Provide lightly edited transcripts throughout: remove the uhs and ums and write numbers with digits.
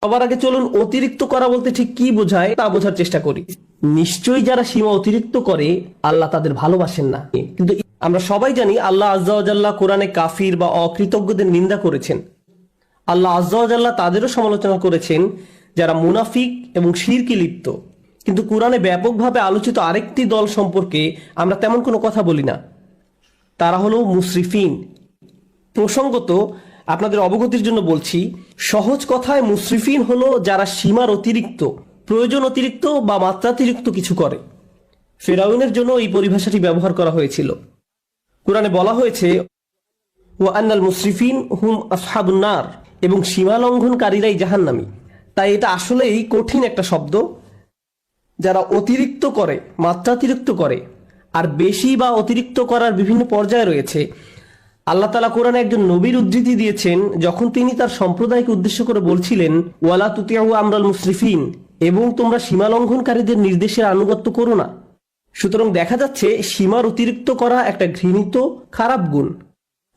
সবার আগে চলুন অতিরিক্ত করা বলতে ঠিক কি বোঝায় তা বোঝার চেষ্টা করি। নিশ্চয়ই যারা সীমা অতিরিক্ত করে আল্লাহ তাদের ভালোবাসেন না। কিন্তু আমরা সবাই জানি আল্লাহ আজ্জা ওয়া জাল্লা কোরআনে কাফির বা অকৃতজ্ঞদের নিন্দা করেছেন। আল্লাহ আজ্জা ওয়া জাল্লা তাদেরও সমালোচনা করেছেন যারা মুনাফিক এবং শিরকে লিপ্ত। কিন্তু কোরআনে ব্যাপকভাবে আলোচিত আরেকটি দল সম্পর্কে আমরা তেমন কোনো কথা বলি না, তারা হলো মুসরিফিন। প্রসঙ্গত আপনাদের অবগতির জন্য বলছি, সহজ কথায় মুসরিফিন হলো যারা সীমার অতিরিক্ত, প্রয়োজন অতিরিক্ত বা মাত্রাতিরিক্ত কিছু করে। ফিরআউনের জন্য এই পরিভাষাটি ব্যবহার করা হয়েছিল। কোরআনে বলা হয়েছে ওয়া আন্নাল মুসরিফিন হুম আসহাবুন নার, এবং সীমা লঙ্ঘনকারীরাই জাহান্নামী। তাই এটা আসলেই কঠিন একটা শব্দ। যারা অতিরিক্ত করে, মাত্রাতিরিক্ত করে, আর বেশি বা অতিরিক্ত করার বিভিন্ন পর্যায়ে রয়েছে। আল্লাহ তাআলা কোরআনে একজন নবীর উদ্ধৃতি দিয়েছেন যখন তিনি তার সম্প্রদায়কে উদ্দেশ্য করে বলছিলেন ওয়ালা তুতিউ আমরাল মুসরিফিন, এবং তোমরা সীমা লঙ্ঘনকারীদের নির্দেশের আনুগত্য করো না। সুতরাং দেখা যাচ্ছে সীমার অতিরিক্ত করা একটা ঘৃণিত খারাপ গুণ,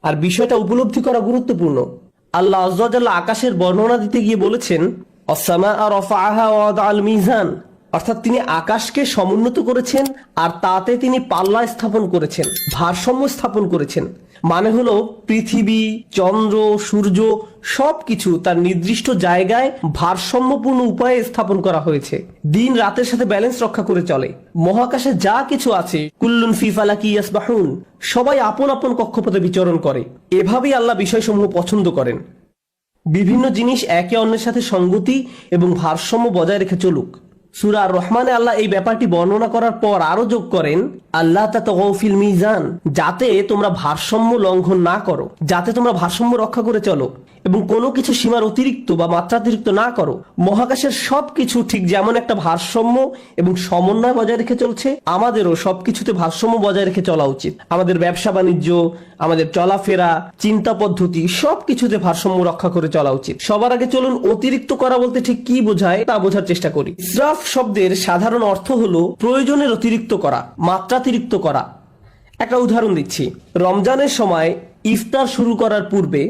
আর বিষয়টা উপলব্ধি করা গুরুত্বপূর্ণ। আল্লাহ আজ্জা ওয়া জাল্লা আকাশের বর্ণনা দিতে গিয়ে বলেছেন আস-সামাআ রাফাআহা ওয়া ওয়াদাআল মিজান, অর্থাৎ তিনি আকাশকে সমুন্নত করেছেন আর তাতে তিনি পাল্লা স্থাপন করেছেন, ভারসাম্য স্থাপন করেছেন। মানে হলো পৃথিবী, চন্দ্র, সূর্য সবকিছু তার নির্দিষ্ট জায়গায় ভারসাম্যপূর্ণ উপায়ে স্থাপন করা হয়েছে। দিন রাতের সাথে ব্যালেন্স রক্ষা করে চলে। মহাকাশে যা কিছু আছে কুল্লুন ফি ফালাকি ইয়াসবাহুন, সবাই আপন আপন কক্ষপথে বিচরণ করে। এভাবেই আল্লাহ বিষয়সমূহ পছন্দ করেন। বিভিন্ন জিনিস একে অন্যের সাথে সঙ্গতি এবং ভারসাম্য বজায় রেখে চলুক। সূরা আর রহমানে আল্লাহ এই ব্যাপারটি বর্ণনা করার পর আরো যোগ করেন আল্লাহ তাতাগাউ ফিল মিজান, যাতে তোমরা ভারসাম্য লঙ্ঘন না করো, যাতে তোমরা ভারসাম্য রক্ষা করে চলো এবং কোনো কিছু সীমার অতিরিক্ত বা মাত্রাতিরিক্ত না করো। মহাকাশের সবকিছু ঠিক যেমন একটা ভারসাম্য এবং সমন্বয় বজায় রেখে চলছে, আমাদেরও সবকিছুতে ভারসাম্য বজায় রেখে চলা উচিত। আমাদের ব্যবসা বাণিজ্য, আমাদের চলাফেরা, চিন্তা পদ্ধতি সবকিছুতে ভারসাম্য রক্ষা করে চলা উচিত। সবার আগে চলুন অতিরিক্ত করা বলতে ঠিক কি বোঝায় তা বোঝার চেষ্টা করি। ইসরাফ শব্দের সাধারণ অর্থ হলো প্রয়োজনের অতিরিক্ত করা, মাত্রাতিরিক্ত করা। একটা উদাহরণ দিচ্ছি। রমজানের সময় ইফতার শুরু করার পূর্বে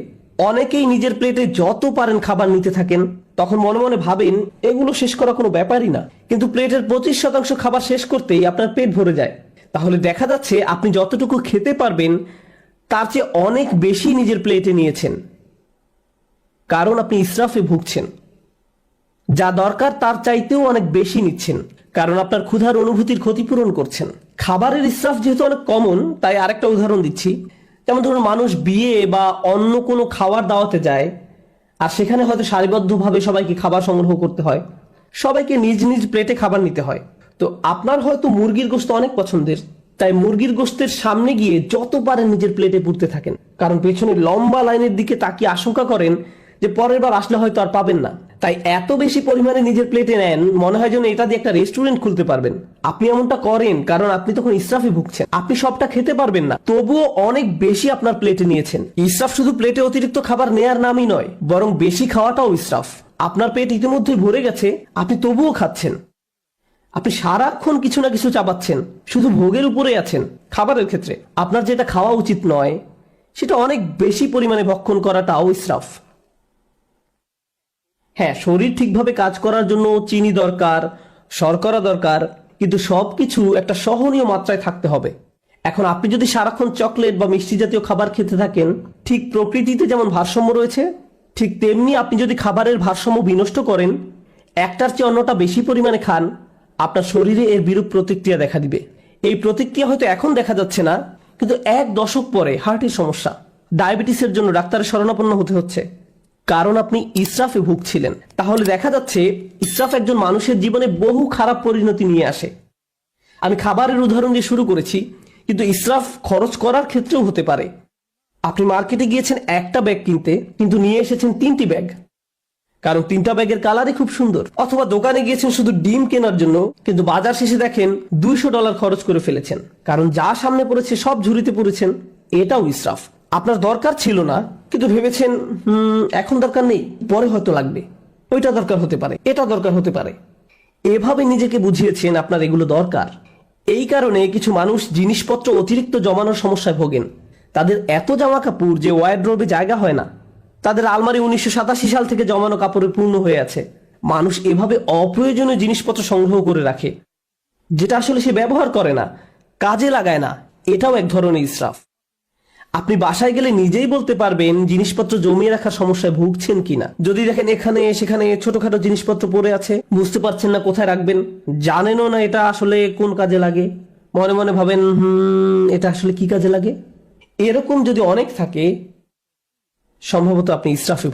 অনেকেই নিজের প্লেটে যত পারেন খাবার নিতে থাকেন। তখন মনে মনে ভাবেন এগুলো শেষ করা কোনো ব্যাপারই না, কিন্তু প্লেটের 25% খাবার শেষ করতেই আপনার পেট ভরে যায়। তাহলে দেখা যাচ্ছে আপনি যতটুকু খেতে পারবেন তার চেয়ে অনেক বেশি নিজের প্লেটে নিয়েছেন, কারণ আপনি ইসরাফে ভুগছেন। যা দরকার তার চাইতেও অনেক বেশি নিচ্ছেন, কারণ আপনার ক্ষুধার অনুভূতির ক্ষতিপূরণ করছেন। খাবারের ইসরাফ যেহেতু অনেক কমন, তাই আরেকটা উদাহরণ দিচ্ছি। যেমন ধরুন, মানুষ বিয়ে বা অন্য কোনো খাওয়ার দাওয়াতে যায়, আর সেখানে হয়তো সারিবদ্ধভাবে সবাইকে খাবার সংগ্রহ করতে হয়, সবাইকে নিজ নিজ প্লেটে খাবার নিতে হয়। তো আপনার হয়তো মুরগির গোশত অনেক পছন্দের, তাই মুরগির গোশতের সামনে গিয়ে যত পারেন নিজের প্লেটে পুরতে থাকেন, কারণ পেছনে লম্বা লাইনের দিকে তাকিয়ে আশঙ্কা করেন যে পরের বার আসলে হয়তো আর পাবেন না। তাই এত বেশি পরিমাণে নিজের প্লেটে নেন, মনে হয় যেন এটা দিয়ে একটা রেস্টুরেন্ট খুলতে পারবেন। আপনি এমনটা করেন কারণ আপনি তখন ইসরাফে ভুগছেন। আপনি সবটা খেতে পারবেন না, তবুও অনেক বেশি আপনার প্লেটে নিয়েছেন। ইসরাফ শুধু প্লেটে অতিরিক্ত খাবার নেয়ার নামই নয়, বরং বেশি খাওয়াটাও ইসরাফ। আপনার পেট ইতিমধ্যেই ভরে গেছে, আপনি তবুও খাচ্ছেন। আপনি সারাক্ষণ কিছু না কিছু চাবাচ্ছেন, শুধু ভোগের উপরে আছেন। খাবারের ক্ষেত্রে আপনার যেটা খাওয়া উচিত নয় সেটা অনেক বেশি পরিমাণে ভক্ষণ করাটাও ইসরাফ। হ্যাঁ, শরীর ঠিকভাবে কাজ করার জন্য চিনি দরকার, শর্করা দরকার, কিন্তু সবকিছু একটা সহনীয় মাত্রায় থাকতে হবে। এখন আপনি যদি সারাক্ষণ চকলেট বা মিষ্টি জাতীয় খাবার খেতে থাকেন, ঠিক প্রকৃতিতে যেমন ভারসাম্য রয়েছে, ঠিক তেমনি আপনি যদি খাবারের ভারসাম্য বিনষ্ট করেন, একটার চেয়ে অন্যটা বেশি পরিমাণে খান, আপনার শরীরে এর বিরূপ প্রতিক্রিয়া দেখা দিবে। এই প্রতিক্রিয়া হয়তো এখন দেখা যাচ্ছে না, কিন্তু 1 দশক পরে হার্টের সমস্যা, ডায়াবেটিসের জন্য ডাক্তারের শরণাপন্ন হতে হচ্ছে, কারণ আপনি ইসরাফে ভুগছিলেন। তাহলে দেখা যাচ্ছে ইসরাফ একজন মানুষের জীবনে বহু খারাপ পরিণতি নিয়ে আসে। আমি খাবারের উদাহরণ দিয়ে শুরু করেছি, কিন্তু ইসরাফ খরচ করার ক্ষেত্রেও হতে পারে। আপনি মার্কেটে গিয়েছেন একটা ব্যাগ কিনতে, কিন্তু নিয়ে এসেছেন 3টি ব্যাগ, কারণ 3টা ব্যাগের কালারই খুব সুন্দর। অথবা দোকানে গিয়েছেন শুধু ডিম কেনার জন্য, কিন্তু বাজার শেষে দেখেন $200 খরচ করে ফেলেছেন, কারণ যা সামনে পড়েছে সব ঝুড়িতে পড়েছেন। এটাও ইসরাফ। আপনার দরকার ছিল না, কিন্তু ভেবেছেন এখন দরকার নেই, পরে হয়তো লাগবে। ওইটা দরকার হতে পারে, এটা দরকার হতে পারে। এভাবে নিজেকে বুঝিয়েছেন আপনার এগুলো দরকার। এই কারণে কিছু মানুষ জিনিসপত্র অতিরিক্ত জমানোর সমস্যায় ভোগেন। তাদের এত জামা কাপড় যে ওয়ারড্রোবে জায়গা হয় না। তাদের আলমারি 1987 সাল থেকে জমানো কাপড়ে পূর্ণ হয়ে আছে। মানুষ এভাবে অপ্রয়োজনীয় জিনিসপত্র সংগ্রহ করে রাখে, যেটা আসলে সে ব্যবহার করে না, কাজে লাগায় না। এটাও এক ধরনের ইসরাফ। আপনি বাসায় গেলে নিজেই বলতে পারবেন জিনিসপত্র জমিয়ে রাখার সমস্যায় ভুগছেন কিনা। যদি দেখেন এখানে সেখানে ছোটখাটো জিনিসপত্র পড়ে আছে, বুঝতে পারছেন না কোথায় রাখবেন, জানেনও না এটা আসলে কোন কাজে লাগে, মনে মনে ভাবেন এটা আসলে কি কাজে লাগে, এরকম যদি অনেক থাকে, সম্ভবত আপনি ইসরাফে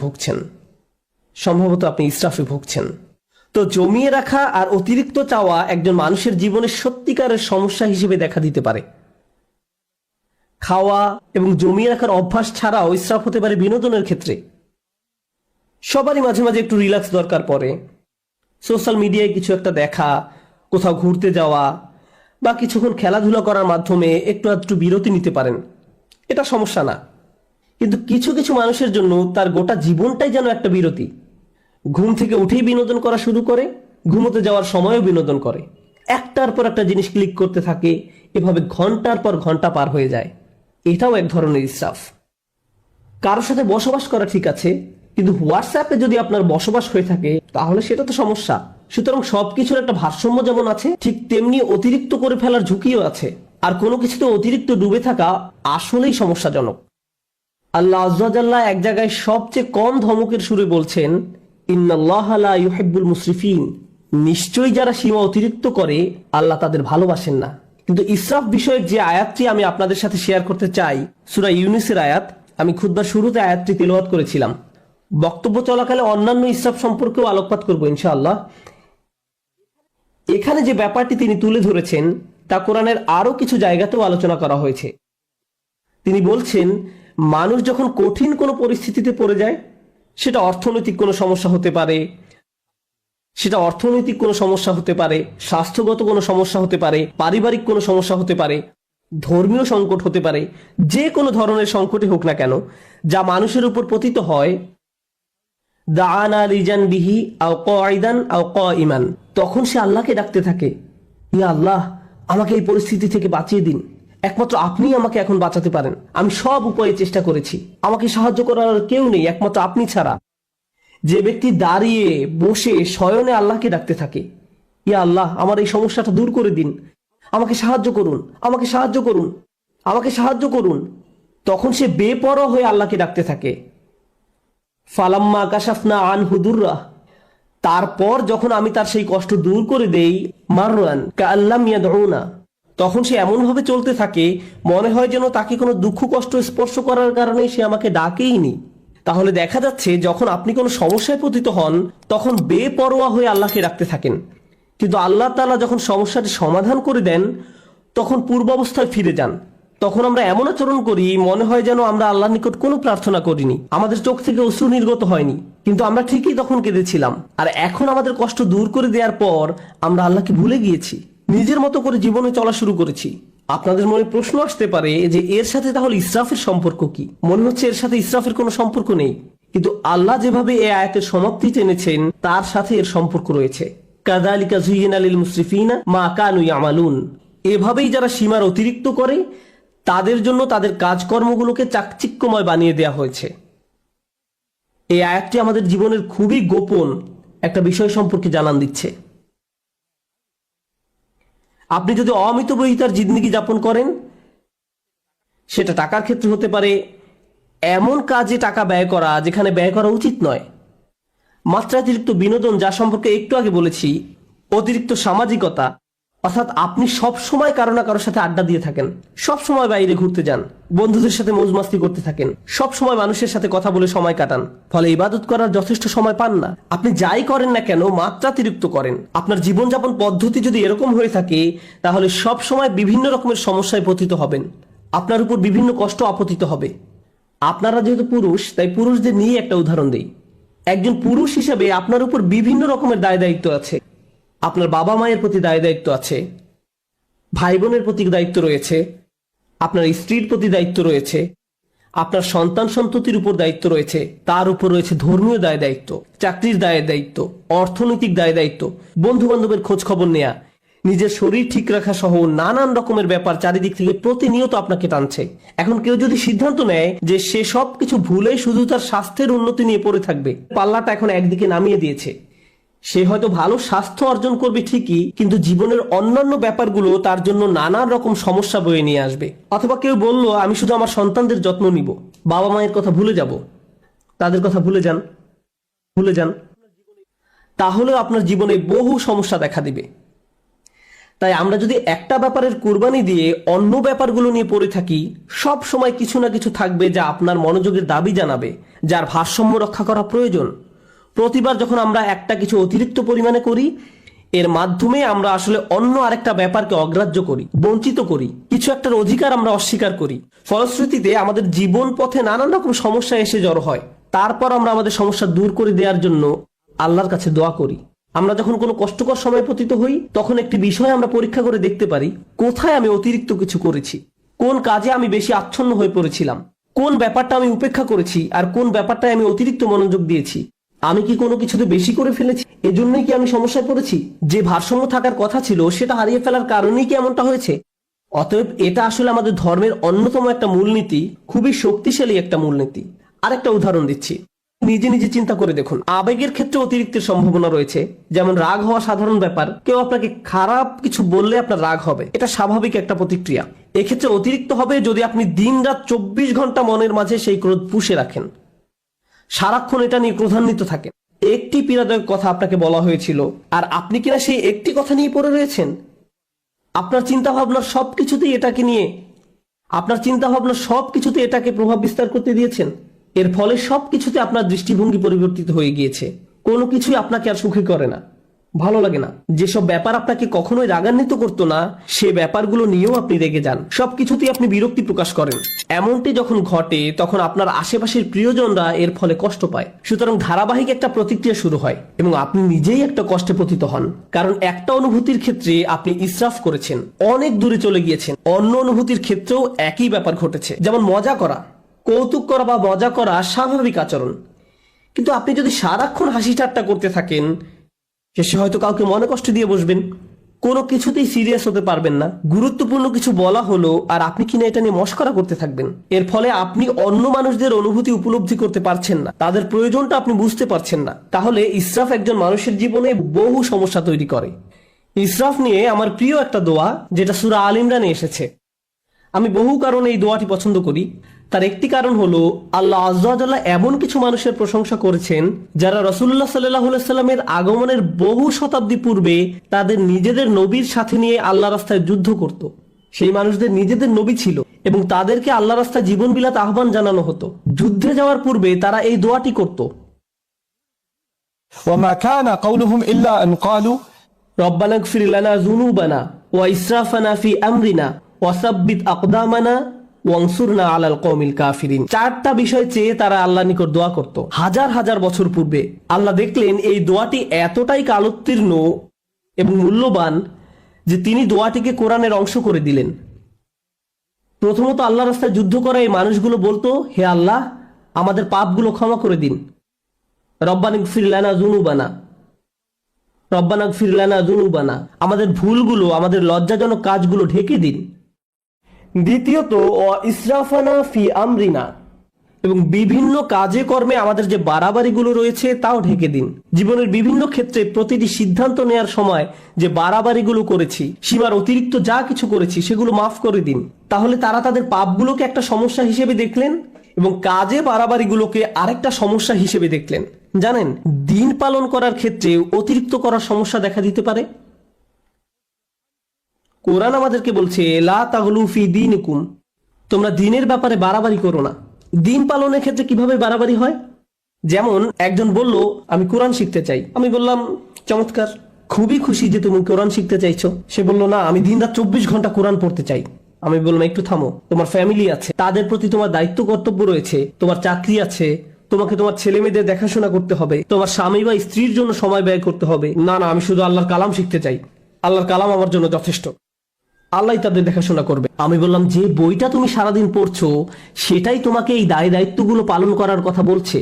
ভুগছেন। তো জমিয়ে রাখা আর অতিরিক্ত চাওয়া একজন মানুষের জীবনে সত্যিকারের সমস্যা হিসেবে দেখা দিতে পারে। খাওয়া এবং জমিয়ে রাখার অভ্যাস ছাড়াও ইসরাফ হতে পারে বিনোদনের ক্ষেত্রে। সবারই মাঝে মাঝে একটু রিল্যাক্স দরকার পড়ে। সোশ্যাল মিডিয়ায় কিছু একটা দেখা, কোথাও ঘুরতে যাওয়া বা কিছুক্ষণ খেলাধুলা করার মাধ্যমে একটু বিরতি নিতে পারেন, এটা সমস্যা না। কিন্তু কিছু কিছু মানুষের জন্য তার গোটা জীবনটাই যেন একটা বিরতি। ঘুম থেকে উঠেই বিনোদন করা শুরু করে, ঘুমোতে যাওয়ার সময়ও বিনোদন করে, একটার পর একটা জিনিস ক্লিক করতে থাকে, এভাবে ঘন্টার পর ঘন্টা পার হয়ে যায়। এটাও এক ধরনের ইসরাফ। কারোর সাথে বসবাস করা ঠিক আছে, কিন্তু হোয়াটসঅ্যাপে যদি আপনার বসবাস হয়ে থাকে তাহলে সেটা তো সমস্যা। সুতরাং সবকিছুর একটা ভারসাম্য যেমন আছে, ঠিক তেমনি অতিরিক্ত করে ফেলার ঝুঁকিও আছে। আর কোনো কিছুতে অতিরিক্ত ডুবে থাকা আসলেই সমস্যাজনক। আল্লাহ আযজা ওয়া জাল্লা এক জায়গায় সবচেয়ে কম ধমকের সুরে বলছেন, ইন্নাল্লাহা লা ইউহিব্বুল মুসরিফিন, নিশ্চয়ই যারা সীমা অতিরিক্ত করে আল্লাহ তাদের ভালোবাসেন না। কিন্তু ইসরাফ বিষয়ক যে আয়াতটি আমি আপনাদের সাথে শেয়ার করতে চাই, সূরা ইউনূসের আয়াত, আমি খুতবার শুরুতে আয়াতটি তেলাওয়াত করেছিলাম। বক্তব্য চলাকালে অন্যান্য ইসরাফ সম্পর্কেও আলোকপাত করব ইনশাআল্লাহ। এখানে যে ব্যাপারটি তিনি তুলে ধরেছেন তা কোরআনের আরো কিছু জায়গাতেও আলোচনা করা হয়েছে। তিনি বলছেন, মানুষ যখন কঠিন কোনো পরিস্থিতিতে পড়ে যায়, সেটা অর্থনৈতিক কোনো সমস্যা হতে পারে, স্বাস্থ্যগত কোনো সমস্যা হতে পারে, পারিবারিক কোনো সমস্যা হতে পারে, ধর্মীয় সংকট হতে পারে, যে কোনো ধরনের সংকটই হোক না কেন, যা মানুষের উপর পতিত হয়, দাআনা লিজান বিহি আও কাঈদান আও কাঈমান, তখন সে আল্লাহকে ডাকতে থাকে, ইয়া আল্লাহ, আমাকে এই পরিস্থিতি থেকে বাঁচিয়ে দিন, একমাত্র আপনি আমাকে এখন বাঁচাতে পারেন, আমি সব উপায়ে চেষ্টা করেছি, আমাকে সাহায্য করার কেউ নেই একমাত্র আপনি ছাড়া। যে ব্যক্তি দাঁড়িয়ে বসে শয়নে আল্লাহকে ডাকতে থাকে, ইয়া আল্লাহ, আমার এই সমস্যাটা দূর করে দিন, আমাকে সাহায্য করুন, আমাকে সাহায্য করুন, আমাকে সাহায্য করুন, তখন সে বেপরোয়া হয়ে আল্লাহকে ডাকতে থাকে। ফালাম্মা কাশাফনা আনহু দুররাহ, তারপর যখন আমি তার সেই কষ্ট দূর করে দেই, মাররান কাআল্লাম ইয়াদউনা, তখন সে এমন ভাবে চলতে থাকে মনে হয় যেন তাকে কোনো দুঃখ কষ্ট স্পর্শ করার কারণে সে আমাকে ডাকেইনি। তাহলে দেখা যাচ্ছে যখন আপনি কোনো সমস্যায় পতিত হন তখন বেপরোয়া হয়ে আল্লাহকে ডাকতে থাকেন, কিন্তু আল্লাহ তাআলা যখন সমস্যাটি সমাধান করে দেন তখন পূর্বাবস্থায় ফিরে যান। তখন আমরা এমন আচরণ করি মনে হয় যেন আমরা আল্লাহর নিকট কোনো প্রার্থনা করিনি, আমাদের চোখ থেকে অশ্রু নির্গত হয়নি, কিন্তু আমরা ঠিকই তখন কেঁদেছিলাম। আর এখন আমাদের কষ্ট দূর করে দেওয়ার পর আমরা আল্লাহকে ভুলে গিয়েছি, নিজের মতো করে জীবনে চলা শুরু করেছি। আপনাদের মনে প্রশ্ন আসতে পারে যে এর সাথে তাহলে ইসরাফের সম্পর্ক কি? মনে হচ্ছে এর সাথে ইসরাফের কোনো সম্পর্ক নেই, কিন্তু আল্লাহ যেভাবে এই আয়াতের সমাপ্তি টেনেছেন তার সাথে এর সম্পর্ক রয়েছে। কাযালিকা যুয়িনা লিল মুসরিফিনা মা কানু ইয়ামালুন, এভাবেই যারা সীমার অতিরিক্ত করে তাদের জন্য তাদের কাজকর্মগুলোকে চাকচিক্যময় বানিয়ে দেওয়া হয়েছে। এই আয়াতটি আমাদের জীবনের খুবই গোপন একটা বিষয় সম্পর্কে জানান দিচ্ছে। আপনি যদি অমিতব্যয়িতার জিন্দেগি যাপন করেন, সেটা টাকার ক্ষেত্রে হতে পারে, এমন কাজে টাকা ব্যয় করা যেখানে ব্যয় করা উচিত নয়, মাত্রাতিরিক্ত বিনোদন যা সম্পর্কে একটু আগে বলেছি, অতিরিক্ত সামাজিকতা, অর্থাৎ আপনি সব সময় কারো না কারোর সাথে আড্ডা দিয়ে থাকেন, সব সময় বাইরে ঘুরতে যান, বন্ধুদের সাথে মৌজ মাস্তি করতে থাকেন, সব সময় মানুষের সাথে কথা বলে সময় কাটান, ফলে ইবাদত করার যথেষ্ট সময় পান না। আপনি যাই করেন না কেন মাত্রাতিরিক্ত করেন। আপনার জীবনযাপন পদ্ধতি যদি এরকম হয়ে থাকে তাহলে সব সময় বিভিন্ন রকমের সমস্যায় পতিত হবেন, আপনার উপর বিভিন্ন কষ্ট আপতিত হবে। আপনারা যেহেতু পুরুষ, তাই পুরুষদের নিয়ে একটা উদাহরণ দেই। একজন পুরুষ হিসেবে আপনার উপর বিভিন্ন রকমের দায় দায়িত্ব আছে। আপনার বাবা মায়ের প্রতি দায় দায়িত্ব আছে, ভাই বোনের প্রতি দায়িত্ব রয়েছে, আপনার স্ত্রীর প্রতি দায়িত্ব রয়েছে, আপনার সন্তান সন্ততির উপর দায়িত্ব রয়েছে, তার উপর রয়েছে ধর্মীয় দায় দায়িত্ব, চাকরির দায় দায়িত্ব, অর্থনৈতিক দায় দায়িত্ব, বন্ধু বান্ধবের খোঁজ খবর নেয়া, নিজের শরীর ঠিক রাখা সহ নানান রকমের ব্যাপার চারিদিক থেকে প্রতিনিয়ত আপনাকে টানছে। এখন কেউ যদি সিদ্ধান্ত নেয় যে সে সবকিছু ভুলে শুধু তার স্বাস্থ্যের উন্নতি নিয়ে পড়ে থাকবে, পাল্লাটা এখন একদিকে নামিয়ে দিয়েছে। সে হয়তো ভালো স্বাস্থ্য অর্জন করবে ঠিকই, কিন্তু জীবনের অন্যান্য ব্যাপারগুলো তার জন্য নানান রকম সমস্যা বয়ে নিয়ে আসবে। অথবা কেউ বলল আমি শুধু আমার সন্তানদের যত্ন নিব, বাবা মায়ের কথা ভুলে যাব, তাদের কথা ভুলে যান, তাহলেও আপনার জীবনে বহু সমস্যা দেখা দিবে। তাই আমরা যদি একটা ব্যাপারের কুরবানি দিয়ে অন্য ব্যাপারগুলো নিয়ে পড়ে থাকি, সব সময় কিছু না কিছু থাকবে যা আপনার মনোযোগের দাবি জানাবে, যার ভারসাম্য রক্ষা করা প্রয়োজন। প্রতিবার যখন আমরা একটা কিছু অতিরিক্ত পরিমাণে করি, এর মাধ্যমে আমরা আসলে অন্য আরেকটা ব্যাপারকে অগ্রাহ্য করি, বঞ্চিত করি, কিছু একটার অধিকার আমরা অস্বীকার করি। ফলশ্রুতিতে আমাদের জীবন পথে নানান রকম সমস্যা এসে জড়ো হয়। তারপর আমরা আমাদের সমস্যা দূর করে দেওয়ার জন্য আল্লাহর কাছে দোয়া করি। আমরা যখন কোনো কষ্টকর সময় পতিত হই, তখন একটি বিষয় আমরা পরীক্ষা করে দেখতে পারি, কোথায় আমি অতিরিক্ত কিছু করেছি, কোন কাজে আমি বেশি আচ্ছন্ন হয়ে পড়েছিলাম, কোন ব্যাপারটা আমি উপেক্ষা করেছি, আর কোন ব্যাপারটায় আমি অতিরিক্ত মনোযোগ দিয়েছি। আমি কি কোনো কিছুতে বেশি করে ফেলেছি? এজন্যই কি আমি সমস্যায় পড়েছি? যে ভারসাম্য থাকার কথা ছিল সেটা হারিয়ে ফেলার কারণেই কি এমনটা হয়েছে? অতএব এটা আসলে আমাদের ধর্মের অন্যতম একটা মূলনীতি, খুবই শক্তিশালী একটা মূলনীতি। আরেকটা উদাহরণ দিচ্ছি, নিজে নিজে চিন্তা করে দেখুন। আবেগের ক্ষেত্রে অতিরিক্তের সম্ভাবনা রয়েছে। যেমন রাগ হওয়া সাধারণ ব্যাপার, কেউ আপনাকে খারাপ কিছু বললে আপনার রাগ হবে, এটা স্বাভাবিক একটা প্রতিক্রিয়া। এক্ষেত্রে অতিরিক্ত হবে যদি আপনি দিনরাত 24 ঘন্টা মনের মাঝে সেই ক্রোধ পুষে রাখেন, সারাক্ষণ এটা নিয়ে ক্রোধান্বিত থাকেন। একটি পীড়াদায়ক কথা আপনাকে বলা হয়েছিল, আর আপনি কিনা সেই একটি কথা নিয়ে পড়ে রয়েছেন। আপনার চিন্তা ভাবনার সবকিছুতেই এটাকে প্রভাব বিস্তার করতে দিয়েছেন। এর ফলে সবকিছুতে আপনার দৃষ্টিভঙ্গি পরিবর্তিত হয়ে গিয়েছে। কোনো কিছুই আপনাকে আর সুখী করে না, ভালো লাগে না। যেসব ব্যাপার আপনাকে কখনোই রাগান্বিত করতো না, সে ব্যাপারগুলো নিয়েও আপনি রেগে যান। সবকিছুতেই আপনি বিরক্তি প্রকাশ করেন। এমনটি যখন ঘটে, তখন আপনার আশেপাশের প্রিয়জনরা এর ফলে কষ্ট পায়। সুতরাং ধারাবাহিক একটা প্রতিক্রিয়া শুরু হয় এবং আপনি নিজেই একটা কষ্টে পতিত হন। কারণ একটা অনুভূতির ক্ষেত্রে আপনি ইসরাফ করেছেন, অনেক দূরে চলে গিয়েছেন। অন্য অনুভূতির ক্ষেত্রেও একই ব্যাপার ঘটেছে। যেমন মজা করা, কৌতুক করা বা মজা করা স্বাভাবিক আচরণ, কিন্তু আপনি যদি সারাক্ষণ হাসি ঠাট্টা করতে থাকেন, শেষে হয়তো কাউকে মনে কষ্ট দিয়ে বসবেন, কোনো কিছুতেই সিরিয়াস হতে পারবেন না। গুরুত্বপূর্ণ কিছু বলা হলো আর আপনি কিনা এটা নিয়ে মশকরা করতে থাকবেন। এর ফলে আপনি অন্য মানুষদের অনুভূতি উপলব্ধি করতে পারছেন না, তাদের প্রয়োজনটা আপনি বুঝতে পারছেন না। তাহলে ইসরাফ একজন মানুষের জীবনে বহু সমস্যা তৈরি করে। ইসরাফ নিয়ে আমার প্রিয় একটা দোয়া, যেটা সূরা আল ইমরানে এসেছে। আমি বহু কারণে এই দোয়াটি পছন্দ করি। তার একটি কারণ হলো, আল্লাহ আযজা ওয়া জাল্লা এমন কিছু মানুষের প্রশংসা করেছেন যারা রাসূলুল্লাহ সাল্লাল্লাহু আলাইহি সাল্লামের আগমনের বহু শতাব্দী পূর্বে তাদের নিজেদের নবীর সাথে নিয়ে আল্লাহ রাস্তায় যুদ্ধ করত। সেই মানুষদের নিজেদের নবী ছিল এবং তাদেরকে আল্লাহ রাস্তায় জীবন বিলাতে আহ্বান জানানো হতো। যুদ্ধে যাওয়ার পূর্বে তারা এই দোয়াটি করত, وما كان قولهم إلا أن قالوا রব্বানা ইগফির লানা যুনুবানা ওয়া ইসরাফানা ফি আমরিনা ওয়া সাব্বিত আকদামানা ওয়ানসুরনা আলাল কওমিল কাফিরিন। চারটা বিষয় চেয়ে তারা আল্লাহর নিকট দোয়া করত হাজার হাজার বছর পূর্বে। আল্লাহ দেখলেন এই দোয়াটি এতটাই কালোত্তীর্ণ এবং মূল্যবান যে তিনি দোয়াটিকে কোরআনের অংশ করে দিলেন। প্রথমত আল্লাহ রাস্তায় যুদ্ধ করা এই মানুষগুলো বলতো, হে আল্লাহ, আমাদের পাপগুলো ক্ষমা করে দিন। রব্বানা ইগফির লানা যুনুবানা, রব্বানা ইগফির লানা যুনুবানা, আমাদের ভুলগুলো, আমাদের লজ্জাজনক কাজগুলো ঢেকে দিন। দ্বিতীয়ত ইসরাফানা ফি আমরিনা, এবং বিভিন্ন কাজে কর্মে আমাদের যে বাড়াবাড়িগুলো রয়েছে তাও ঢেকে দিন। জীবনের বিভিন্ন ক্ষেত্রে প্রতিটি সিদ্ধান্ত নেয়ার সময় যে বাড়াবাড়িগুলো করেছি, সীমার অতিরিক্ত যা কিছু করেছি, সেগুলো মাফ করে দিন। তাহলে তারা তাদের পাপগুলোকে একটা সমস্যা হিসেবে দেখলেন এবং কাজে বাড়াবাড়িগুলোকে আরেকটা সমস্যা হিসেবে দেখলেন। জানেন, দিন পালন করার ক্ষেত্রে অতিরিক্ত করার সমস্যা দেখা দিতে পারে। কোরআন আমাদেরকে বলছে, লা তাগলু ফি দীনিকুম, তোমরা দিনের ব্যাপারে বাড়াবাড়ি করো না। দিন পালনের ক্ষেত্রে কিভাবে বাড়াবাড়ি হয়? যেমন একজন বলল, আমি কোরআন শিখতে চাই। আমি বললাম, চমৎকার, খুবই খুশি যে তুমি কোরআন শিখতে চাইছো। সে বলল, না, আমি দিনরাত 24 ঘন্টা কোরআন পড়তে চাই। আমি বললাম, একটু থামো, তোমার ফ্যামিলি আছে, তাদের প্রতি তোমার দায়িত্ব কর্তব্য রয়েছে, তোমার চাকরি আছে, তোমাকে তোমার ছেলে মেয়েদের দেখাশোনা করতে হবে, তোমার স্বামী বা স্ত্রীর জন্য সময় ব্যয় করতে হবে। না না, আমি শুধু আল্লাহর কালাম শিখতে চাই, আল্লাহর কালাম আমার জন্য যথেষ্ট, আল্লাহ তাদের দেখাশোনা করবে। আমি বললাম, যে বইটা তুমি সারাদিন পড়ছো সেটাই তোমাকে এই দায় দায়িত্বগুলো পালন করার কথা বলছে।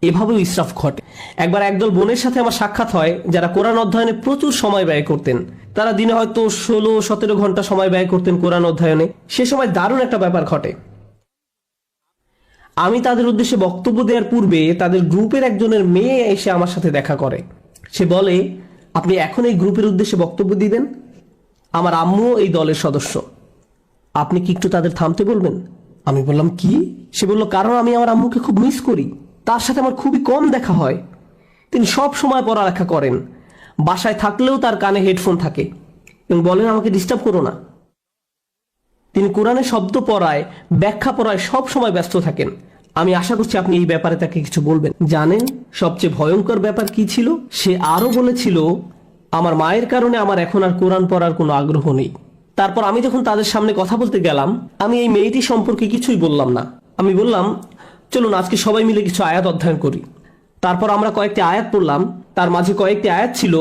এভাবেও ইসরাফ ঘটে। একবার একদল বোনের সাথে আমার সাক্ষাৎ হয় যারা কোরআন অধ্যয়নে প্রচুর সময় ব্যয় করতেন। তারা দিনে হয়তো 16-17 ঘন্টা সময় ব্যয় করতেন কোরআন অধ্যয়নে। সে সময় দারুণ একটা ব্যাপার ঘটে। আমি তাদের উদ্দেশ্যে বক্তব্য দেওয়ার পূর্বে তাদের গ্রুপের একজনের মেয়ে এসে আমার সাথে দেখা করে। সে বলে, আপনি এখন এই গ্রুপের উদ্দেশ্যে বক্তব্য দিবেন? আমার আম্মু এই দলের সদস্য, আপনি কি একটু তাদের থামতে বলবেন? আমি বললাম, কি? সে বলল, কারণ আমি আমার আম্মুকে খুব মিস করি, তার সাথে আমার খুবই কম দেখা হয়। তিনি সব সময় পড়ালেখা করেন, বাসায় থাকলেও তার কানে হেডফোন থাকে এবং বলেন, আমাকে ডিস্টার্ব করো না। তিনি কোরআনের শব্দ পড়ায়, ব্যাখ্যা পড়ায় সব সময় ব্যস্ত থাকেন। আমি আশা করছি আপনি এই ব্যাপারে তাকে কিছু বলবেন। জানেন সবচেয়ে ভয়ঙ্কর ব্যাপার কি ছিল? সে আরো বলেছিল, আমার মায়ের কারণে আমার এখন আর কোরআন পড়ার কোনো আগ্রহ নেই। তারপর আমি যখন তাদের সামনে কথা বলতে গেলাম, আমি এই মেয়েটি সম্পর্কে কিছুই বললাম না। আমি বললাম, চলুন আজকে সবাই মিলে কিছু আয়াত অধ্যয়ন করি। তারপর আমরা কয়েকটি আয়াত পড়লাম। তার মাঝে কয়েকটি আয়াত ছিল,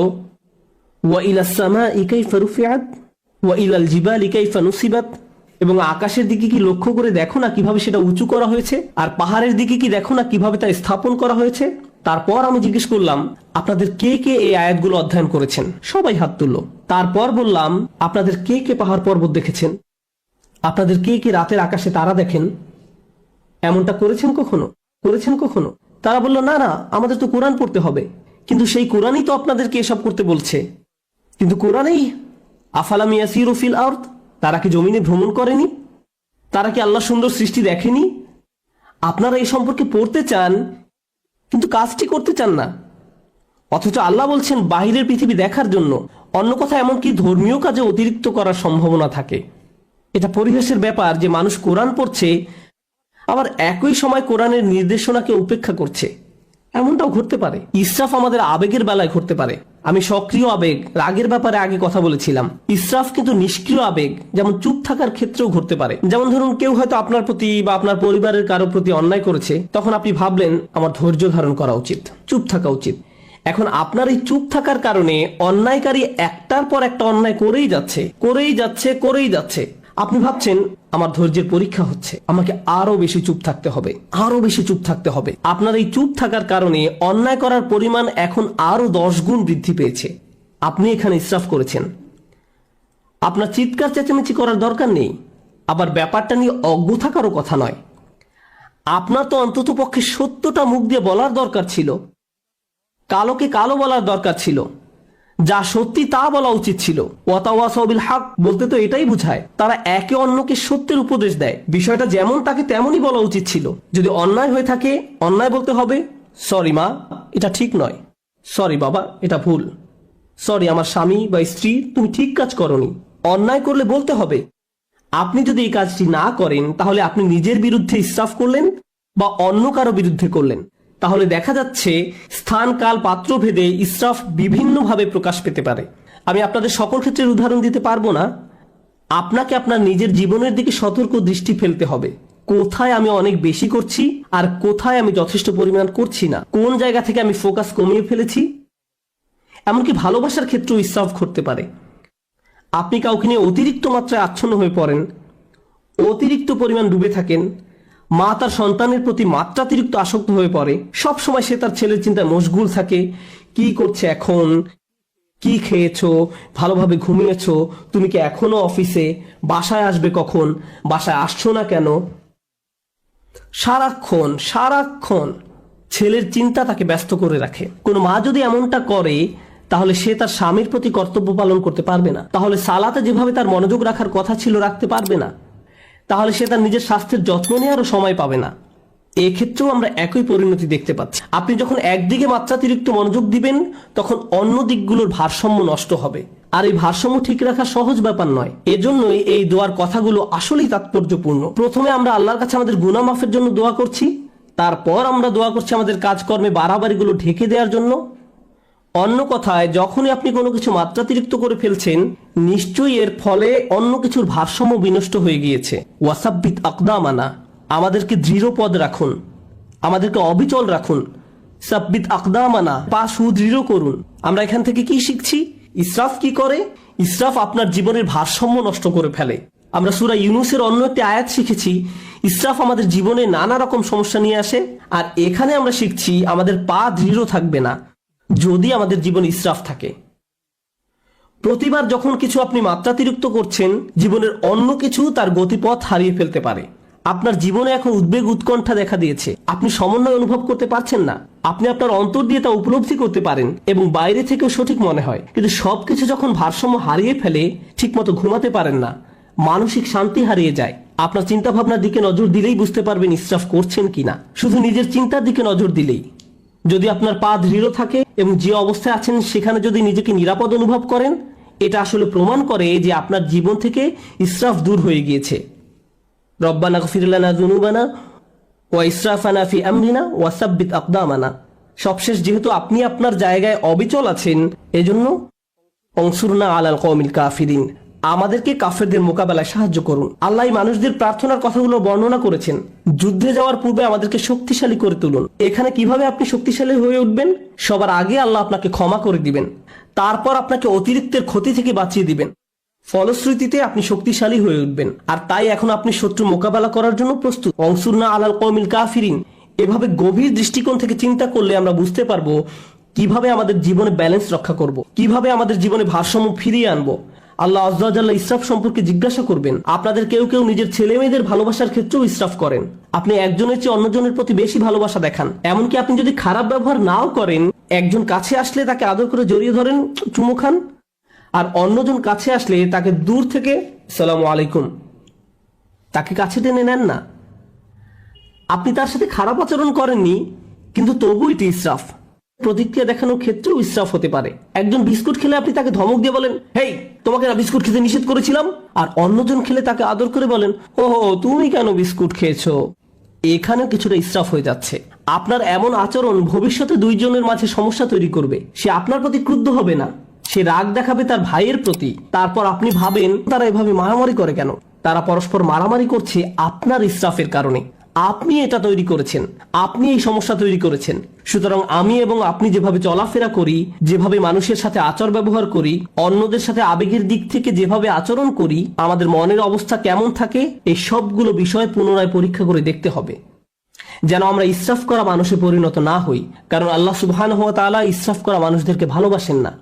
ওয়া ইলাস সামাই কাইফা রুফিআত ওয়া ইলাল জিবালি কাইফা নুসিবাত, এবং আকাশের দিকে কি লক্ষ্য করে দেখো না কিভাবে সেটা উঁচু করা হয়েছে, আর পাহাড়ের দিকে কি দেখো না কিভাবে তা স্থাপন করা হয়েছে। তারপর আমি জিজ্ঞেস করলাম, আপনাদের কে কে এই আয়াতগুলো অধ্যয়ন করেছেন? সবাই হাত তুলল। তারপর বললাম, আপনাদের কে কে পাহাড় পর্বত দেখেছেন? আপনাদের কে কে রাতের আকাশে তারা দেখেন? এমনটা করেছেন কখনো? তারা বলল, না না, আমাদের তো কোরআন পড়তে হবে। কিন্তু সেই কোরআনই তো আপনাদেরকে এসব করতে বলছে। কিন্তু কোরআনেই, আফালাম ইয়াসিরু ফিল আরদ, তারা কি জমিনে ভ্রমণ করেনি? তারা কি আল্লাহ সুন্দর সৃষ্টি দেখেনি? আপনারা এই সম্পর্কে পড়তে চান কিন্তু কাজটি করতে চান না। অথচ আল্লাহ বলছেন বাহিরের পৃথিবী দেখার জন্য। অন্য কথা, এমনকি ধর্মীয় কাজে অতিরিক্ত করার সম্ভাবনা থাকে। এটা পরিবেশের ব্যাপার যে মানুষ কোরআন পড়ছে আবার একই সময় কোরআনের নির্দেশনাকে উপেক্ষা করছে। এমনটাও ঘটতে পারে। ইসরাফ আমাদের আবেগের বেলায় ঘটতে পারে। আমি সক্রিয় আবেগ, রাগের ব্যাপারে আগে কথা বলেছিলাম। ইসরাফ কিন্তু নিষ্ক্রিয় আবেগ, যেমন চুপ থাকার ক্ষেত্রেও ঘটতে পারে। যেমন ধরুন, কেউ হয়তো আপনার প্রতি বা আপনার পরিবারের কারো প্রতি অন্যায় করেছে, তখন আপনি ভাবলেন আমার ধৈর্য ধারণ করা উচিত, চুপ থাকা উচিত। এখন আপনার এই চুপ থাকার কারণে অন্যায়কারী একটার পর একটা অন্যায় করেই যাচ্ছে। আপনি ভাবছেন আমার ধৈর্যের পরীক্ষা হচ্ছে, আমাকে আরো বেশি চুপ থাকতে হবে। আপনার এই চুপ থাকার কারণে অন্যায় করার পরিমাণ এখন আরো 10 গুণ বৃদ্ধি পেয়েছে। আপনি এখানে ইসরাফ করেছেন। আপনার চিৎকার চেঁচামেচি করার দরকার নেই, আবার ব্যাপারটা নিয়ে অজ্ঞ থাকারও কথা নয়। আপনার তো অন্তত পক্ষে সত্যটা মুখ দিয়ে বলার দরকার ছিল, কালোকে কালো বলার দরকার ছিল, যা সত্যি তা বলা উচিত ছিল। ওয়াতাওয়াসাউ বিল হক বলতে তো এটাই বোঝায়, তারা একে অন্যকে সত্যের উপদেশ দেয়। বিষয়টা যেমন তাকে তেমনই বলা উচিত ছিল। যদি অন্যায় হয়ে থাকে, অন্যায় বলতে হবে, সরি মা, এটা ঠিক নয়, সরি বাবা, এটা ভুল, সরি আমার স্বামী বা স্ত্রী, তুমি ঠিক কাজ করনি। অন্যায় করলে বলতে হবে। আপনি যদি এই কাজটি না করেন, তাহলে আপনি নিজের বিরুদ্ধে ইসরাফ করলেন বা অন্য কারো বিরুদ্ধে করলেন। তাহলে দেখা যাচ্ছে স্থান, কাল, পাত্র ভেদে ইসরাফ বিভিন্নভাবে প্রকাশ পেতে পারে। আমি আপনাদের সকল ক্ষেত্রের উদাহরণ দিতে পারবো না। আপনাকে আপনার নিজের জীবনের দিকে সতর্ক দৃষ্টি ফেলতে হবে। কোথায় আমি অনেক বেশি করছি আর কোথায় আমি যথেষ্ট পরিমাণ করছি না, কোন জায়গা থেকে আমি ফোকাস কমিয়ে ফেলেছি। এমনকি ভালোবাসার ক্ষেত্রেও ইসরাফ ঘটতে পারে। আপনি কাউকে নিয়ে অতিরিক্ত মাত্রায় আচ্ছন্ন হয়ে পড়েন, অতিরিক্ত পরিমাণ ডুবে থাকেন। মা তার সন্তানের প্রতি মাত্রাতিরিক্ত আসক্ত হয়ে পড়ে। সব সময় সে তার ছেলের চিন্তায় মশগুল থাকে। কি করছে এখন, কি খেয়েছো, ভালোভাবে ঘুমিয়েছো, তুমি কি এখনো অফিসে, বাসায় আসবে কখন, বাসায় আসছো না কেন। সারাক্ষণ ছেলের চিন্তা তাকে ব্যস্ত করে রাখে। কোনো মা যদি এমনটা করে, তাহলে সে তার স্বামীর প্রতি কর্তব্য পালন করতে পারবে না। তাহলে সালাতে যেভাবে তার মনোযোগ রাখার কথা ছিল রাখতে পারবে না। তাহলে সে তার নিজের স্বাস্থ্যের যত্ন নেওয়ারও সময় পাবে না। এক্ষেত্রেও আমরা একই পরিণতি দেখতে পাচ্ছি। আপনি যখন একদিকে মাত্রাতিরিক্ত মনোযোগ দিবেন, তখন অন্য দিকগুলোর ভারসাম্য নষ্ট হবে। আর এই ভারসাম্য ঠিক রাখা সহজ ব্যাপার নয়। এজন্যই এই দোয়ার কথাগুলো আসলেই তাৎপর্যপূর্ণ। প্রথমে আমরা আল্লাহর কাছে আমাদের গুনাহ মাফের জন্য দোয়া করছি, তারপর আমরা দোয়া করছি আমাদের কাজকর্মে বাড়াবাড়িগুলো ঢেকে দেওয়ার জন্য। অন্য কথায়, যখনই আপনি কোনো কিছু মাত্রাতিরিক্ত করে ফেলছেন, নিশ্চয়ই এর ফলে অন্য কিছুর ভারসাম্য বিনষ্ট হয়ে গিয়েছে। ওয়াসাব্বিত আকদামানা, আমাদেরকে দৃঢ় পদ রাখুন, আমাদেরকে অবিচল রাখুন। সাব্বিত আকদামানা, পা সুদৃঢ় করুন। আমরা এখান থেকে কি শিখছি? ইসরাফ কি করে? ইসরাফ আপনার জীবনের ভারসাম্য নষ্ট করে ফেলে। আমরা সূরা ইউনূসের অন্য একটি আয়াত শিখেছি, ইসরাফ আমাদের জীবনে নানা রকম সমস্যা নিয়ে আসে। আর এখানে আমরা শিখছি আমাদের পা দৃঢ় থাকবে না যদি আমাদের জীবনে ইসরাফ থাকে। প্রতিবার যখন কিছু আপনি মাত্রাতিরিক্ত করছেন, জীবনের অন্য কিছু তার গতিপথ হারিয়ে ফেলতে পারে। আপনার জীবনে এখন উদ্বেগ উৎকণ্ঠা দেখা দিয়েছে, আপনি সমন্বয় অনুভব করতে পারছেন না, আপনি আপনার অন্তর দিয়ে তা উপলব্ধি করতে পারেন এবং বাইরে থেকেও সঠিক মনে হয়, কিন্তু সবকিছু যখন ভারসাম্য হারিয়ে ফেলে ঠিকমতো ঘুমাতে পারেন না, মানসিক শান্তি হারিয়ে যায়। আপনার চিন্তা ভাবনার দিকে নজর দিলেই বুঝতে পারবেন ইসরাফ করছেন কিনা। শুধু নিজের চিন্তার দিকে নজর দিলেই, যদি আপনার পা দৃঢ় থাকে এবং যে অবস্থায় আছেন সেখানে যদি নিজেকে নিরাপদ অনুভব করেন, এটা আসলে প্রমাণ করে যে আপনার জীবন থেকে ইসরাফ দূর হয়ে গিয়েছে। রব্বানা গফির লানা যুনুবানা ওয়া ইসরাফানা ফি আমরিনা ওয়া সাব্বিত আকদামানা। সবশেষ যেহেতু আপনি আপনার জায়গায় অবিচল আছেন, এজন্য অনসুরনা আলাল কওমিল কাফিরিন, আমাদেরকে কাফেরদের মোকাবেলায় সাহায্য করুন। আল্লাহ মানুষদের প্রার্থনার কথাগুলো বর্ণনা করেছেন। যুদ্ধে যাওয়ার পূর্বে আমাদেরকে শক্তিশালী করে তুলুন। এখানে কিভাবে আপনি শক্তিশালী হয়ে উঠবেন? সবার আগে আল্লাহ আপনাকে ক্ষমা করে দিবেন, তারপর আপনাকে অতিরিক্তের ক্ষতি থেকে বাঁচিয়ে দিবেন। ফলশ্রুতিতে আপনি শক্তিশালী হয়ে উঠবেন। আর তাই এখন আপনি শত্রু মোকাবেলা করার জন্য প্রস্তুত। অনসুরনা আলাল কওমিল কাফিরিন। এভাবে গভীর দৃষ্টিকোণ থেকে চিন্তা করলে আমরা বুঝতে পারবো কিভাবে আমাদের জীবনে ব্যালেন্স রক্ষা করব, কিভাবে আমাদের জীবনে ভারসাম্য ফিরিয়ে আনবো। আল্লাহ আজ্জা ওয়া জাল্লা ইসরাফ সম্পর্কে জিজ্ঞাসা করবেন। আপনাদের কেউ কেউ নিজের ছেলে মেয়েদের ভালোবাসার ক্ষেত্রেও ইসরাফ করেন। আপনি একজনের চেয়ে অন্যজনের প্রতি বেশি ভালোবাসা দেখান। এমনকি আপনি যদি খারাপ ব্যবহার নাও করেন, একজন কাছে আসলে তাকে আদর করে জড়িয়ে ধরেন, চুমু খান, আর অন্যজন কাছে আসলে তাকে দূর থেকে আসসালামু আলাইকুম, তাকে কাছে টেনে নেন না। আপনি তার সাথে খারাপ আচরণ করেননি, কিন্তু তবু এটি ইসরাফ। প্রতিক্রিয়া দেখানোর ক্ষেত্রেও ইসরাফ হতে পারে। একজন বিস্কুট খেলে আপনি তাকে ধমক দিয়ে বলেন, হেই তোমাকে না বিস্কুট খেতে নিষেধ করেছিলাম, আর অন্যজন খেলে তাকে আদর করে বলেন, ওহো তুমি কেন বিস্কুট খেয়েছো। এখানেও কিছুটা ইসরাফ হয়ে যাচ্ছে। আপনার এমন আচরণ ভবিষ্যতে দুইজনের মাঝে সমস্যা তৈরি করবে। সে আপনার প্রতি ক্রুদ্ধ হবে না, সে রাগ দেখাবে তার ভাইয়ের প্রতি। তারপর আপনি ভাবেন তারা এভাবে মারামারি করে কেন? তারা পরস্পর মারামারি করছে আপনার ইসরাফের কারণে। আপনি এটা তৈরি করেছেন, আপনি এই সমস্যা তৈরি করেছেন। সুতরাং আমি এবং আপনি যেভাবে চলাফেরা করি, যেভাবে মানুষের সাথে আচার ব্যবহার করি, অন্যদের সাথে আবেগের দিক থেকে যেভাবে আচরণ করি, আমাদের মনের অবস্থা কেমন থাকে, এই সবগুলো বিষয় পুনরায় পরীক্ষা করে দেখতে হবে, যেন আমরা ইসরাফ করা মানুষে পরিণত না হই। কারণ আল্লাহ সুবহানাহু ওয়া তাআলা ইসরাফ করা মানুষদেরকে ভালোবাসেন না।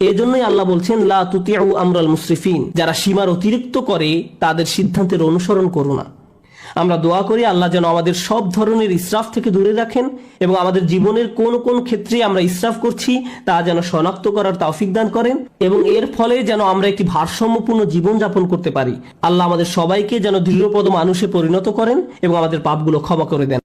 এজন্যই আল্লাহ বলছেন, লা তুতিউ আমরাল মুসরিফিন, যারা সীমার অতিরিক্ত করে তাদের সিদ্ধান্তের অনুসরণ করো না। আমরা দোয়া করি আল্লাহ যেন আমাদের সব ধরনের ইসরাফ থেকে দূরে রাখেন এবং আমাদের জীবনের কোন কোন ক্ষেত্রে আমরা ইসরাফ করছি তা যেন শনাক্ত করার তৌফিক দান করেন এবং এর ফলে যেন আমরা একটি ভারসাম্যপূর্ণ জীবন যাপন করতে পারি। আল্লাহ আমাদের সবাইকে যেন দৃঢ়পদ মানুষে পরিণত করেন এবং আমাদের পাপগুলো ক্ষমা করে দেন।